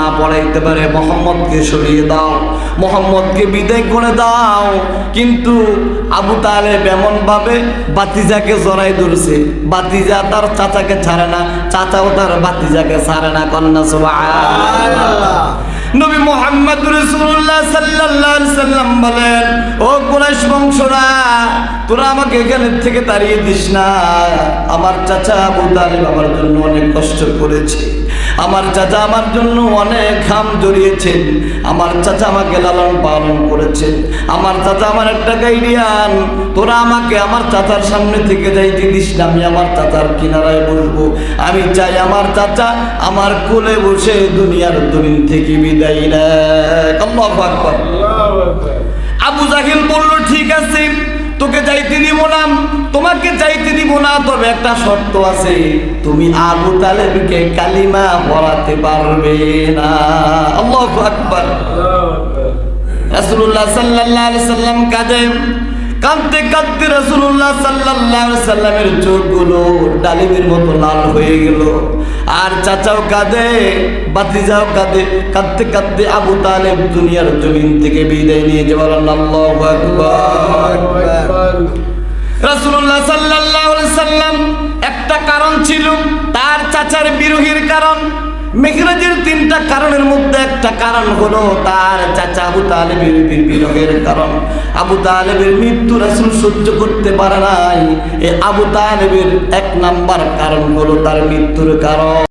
না পড়াইতে পারে মুহাম্মদকে সরিয়ে দাও, মুহাম্মদকে বিদায় করে দাও। কিন্তু আবু তালেব এমন ভাবে বাতিজাকে জড়াই ধরছে, বাতিজা তার চাচাকে ছাড়ে না, চাচাও তার বাতিজাকে ছাড়ে না। কন্যা সুবহানাল্লাহ। নবী মুহাম্মদ রাসূলুল্লাহ সাল্লাল্লাহু আলাইহি সাল্লাম বলেন, ও কুরাইশ বংশরা, তোরা আমাকে এখানে থেকে তাড়িয়ে দিস না। আমার চাচা আবু তালেব আমার জন্য অনেক কষ্ট করেছে, আমার চাচা আমার জন্য অনেক ঘাম জড়িয়েছেন, আমার চাচা আমাকে লালন পালন করেছেন, আমার চাচা আমার একটা গাইডিয়ান। তোরা আমাকে আমার চাচার সামনে থেকে যাইতে দিস না, আমি আমার চাচার কিনারায় বসবো। আমি চাই আমার চাচা আমার কোলে বসে দুনিয়ার জমিন থেকে বিদায় নেয়। আল্লাহু আকবার। আবু জাহেল বলল, ঠিক আছে, তোকে যাইতে দিব না, তোমাকে যাইতে দিব না, তবে একটা শর্ত আছে, তুমি আবু তালেবকে কালিমা পড়াতে পারবে না। আল্লাহু আকবার। রাসূলুল্লাহ সাল্লাল্লাহু আলাইহি সাল্লাম কাঁদতে কাঁদতে রাসূলুল্লাহ সাল্লাল্লাহু আলাইহি সাল্লামের চোখগুলো ডালিমের মতো লাল হয়ে গেল। আর চাচাও কাঁদে, বাতিজাও কাঁদে, কাঁদতে কাঁদতে আবু তালেব দুনিয়ার জমিন থেকে বিদায় নিয়ে যাওয়ার। আল্লাহু আকবার। রাসূলুল্লাহ সাল্লাল্লাহু আলাইহি সাল্লাম একটা কারণ ছিল তার চাচার বিরহের কারণ। মেরাজের 3টা কারণের মধ্যে একটা কারণ হলো তার চাচা আবু তালেবের বিরহের কারণ। আবু তালেবের মৃত্যু রাসূল সহ্য করতে পারে নাই। এই আবু তালেবের 1 নাম্বার কারণ হলো তার মৃত্যুর কারণ।